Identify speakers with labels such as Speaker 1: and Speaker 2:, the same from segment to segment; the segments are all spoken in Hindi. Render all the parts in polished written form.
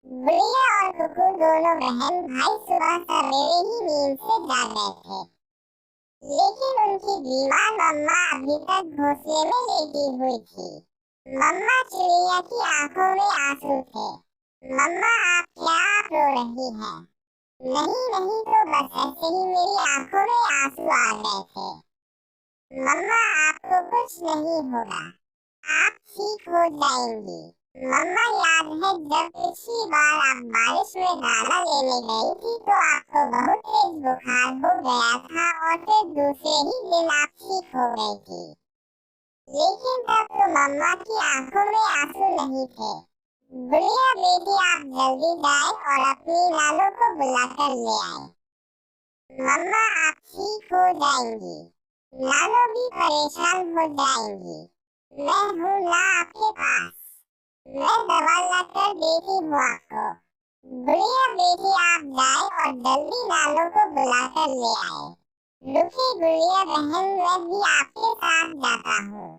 Speaker 1: बुढ़िया और कुकू दोनों बहन भाई सुबह सवेरे ही नींद से जाग गए थे, लेकिन उनकी बीमार मम्मा अभी तक घोंसले में लेटी हुई थी। मम्मा चिड़िया की आंखों में आंसू थे। मम्मा आप क्या रो रही हैं? नहीं नहीं, तो बस ऐसे ही मेरी आंखों में आंसू आ गए थे। मम्मा आपको कुछ नहीं होगा, आप ठीक हो जाएंगी। मम्मा याद है जब पिछली बार आप बारिश में दाना लेने गई थी तो आपको बहुत तेज बुखार हो गया था और फिर दूसरे ही दिन आप ठीक हो गई थी। लेकिन तब तो मम्मा की आंखों में आंसू नहीं थे। बुढ़िया बेटी आप जल्दी जाए और अपनी नालों को बुलाकर ले आए। मम्मा आप ठीक हो जाएंगी, नालो भी परेशान हो जाएंगी। मैं हूँ ना आपके पास, मैं दवा लाकर देती हूँ आपको। बुढ़िया बेटी आप जाए और जल्दी नालों को बुलाकर ले आए। रुकी बुढ़िया बहन, मैं भी आपके साथ जाता हूँ।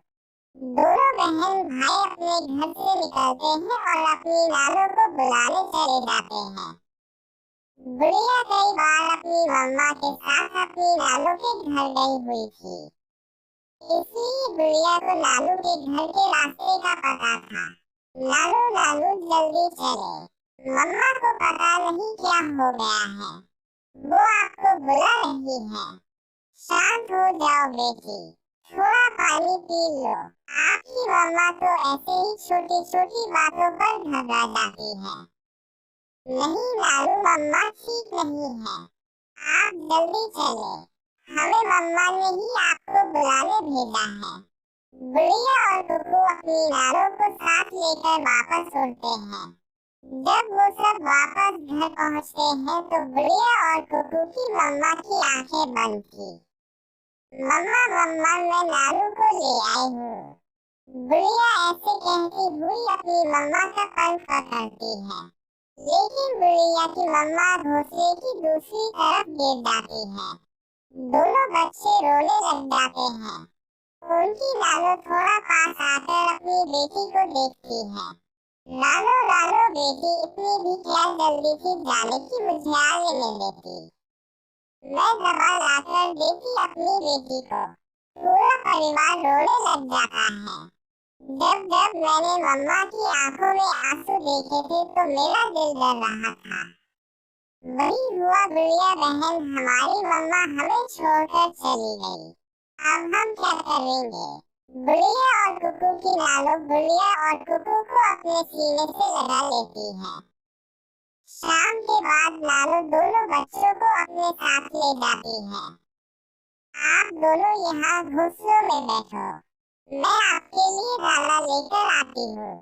Speaker 1: दोनों बहन भाई अपने घर से निकलते हैं और अपनी नालों को बुलाने चले जाते हैं। बुढ़िया कई बार अपनी मम्मा के साथ अपनी नालों के घर गई हुई थी, इसलिए बुढ़िया को नालू के घर के रास्ते का पता था। नालू नालू जल्दी चले, मम्मा को पता नहीं क्या हो गया है, वो आपको बुला रही है। शांत हो जाओ बेटी, थोड़ा पानी पी लो। आपकी मम्मा तो ऐसे ही छोटी छोटी बातों पर घबरा जाती है। नहीं नालू, मम्मा ठीक नहीं है, आप जल्दी चले, हमें मम्मा ने ही आपको बुलाने भेजा है। बुढ़िया और कुकू अपनी नालों को साथ लेकर वापस उड़ते हैं। जब वो सब वापस घर पहुंचते हैं तो बुढ़िया और कुकू की मम्मा की आंखें बंद थी। मम्मा मम्मा, मैं नालू को ले आई हूँ। बुढ़िया ऐसे कहती हुई अपनी मम्मा का पंख पकड़ती है, लेकिन बुढ़िया की मम्मा घोंसले की दूसरी तरफ गिर जाती है। दोनों बच्चे रोने लग जाते हैं। उनकी नालो थोड़ा पास आकर अपनी बेटी को देखती है। नालो नालो बेटी, इतनी भी क्या जल्दी थी जाने की, मुझे आ लेने देती, मैं दवा लाकर देती अपनी बेटी को। पूरा परिवार रोने लग जाता है। जब जब मैंने मम्मा की आंखों में आंसू देखे थे तो मेरा दिल डर रहा था। वही हुआ बुढ़िया बहन, हमारी मम्मा हमें छोड़कर चली गई, अब हम क्या करेंगे? बुढ़िया और कुकू की नालो बुढ़िया और कुकू को अपने सीने से लगा लेती है। शाम के बाद नालो दोनों बच्चों को अपने साथ ले जाती है। आप दोनों यहाँ घोंसलों में बैठो, मैं आपके लिए दाना लेकर आती हूँ।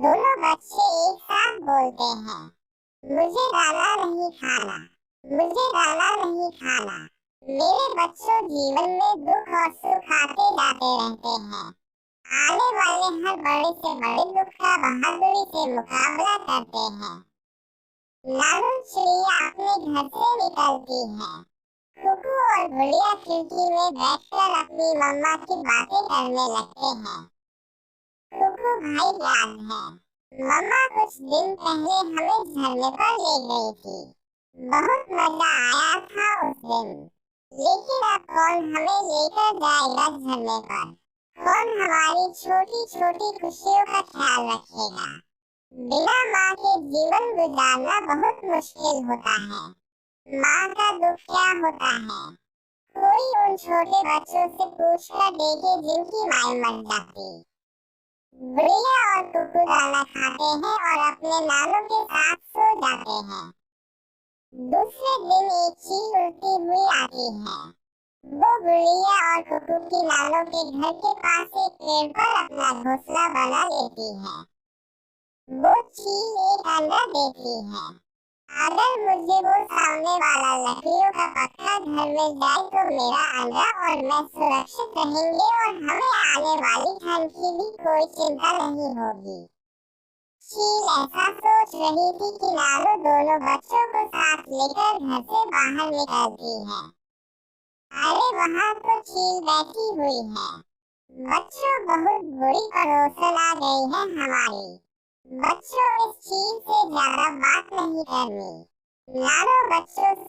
Speaker 1: दोनों बच्चे एक साथ बोलते हैं, मुझे दाना नहीं खाना, मुझे दाना नहीं खाना। मेरे बच्चों जीवन में दुख और सुख आते जाते रहते हैं। आने वाले हर बड़े से बड़े दुख का बहादुरी से मुकाबला करते हैं। नालू चिड़िया अपने घर से निकलती है। कुकू और बुढ़िया खिड़की में बैठकर अपनी मम्मा की बातें करने लगते हैं। कुकू भाई, याद है मम्मा कुछ दिन पहले हमें झरने पर ले गई थी, बहुत मजा आया था उस दिन। लेकिन अब कौन हमें लेकर जाएगा झरने पर? कौन हमारी छोटी छोटी खुशियों का ख्याल रखेगा? बिना माँ के जीवन गुजारना बहुत मुश्किल होता है। माँ का दुख क्या होता है? कोई उन छोटे बच्चों से पूछकर देखे जिनकी माँ मर जाती। बुढ़िया और कुकू दाना खाते हैं और अपने नालों के साथ सो जाते हैं। दूसरे दिन एक चील उड़ती हुई आती है। वो बुढ़िया और कुकू की नालों के घर के पास एक पेड़ पर अपना घोंसला बना लेती है। वो चील एक अंडा देती है। अगर मुझे वो सामने वाला लकड़ियों का पक्का घर मिल जाए तो मेरा अंडा और मैं सुरक्षित रहेंगे और हमें आने वाली ठंड की भी कोई चिंता नहीं होगी। चील ऐसा सोच रही थी कि नालू दोनों बच्चों को साथ लेकर घर से बाहर निकलती है। अरे वहाँ तो चील बैठी हुई है। बच्चों, बहुत बुरी पड़ोसन आ गई है हमारी। बच्चों, इस चील से ज्यादा बात नहीं करनी। लाडो बच्चों से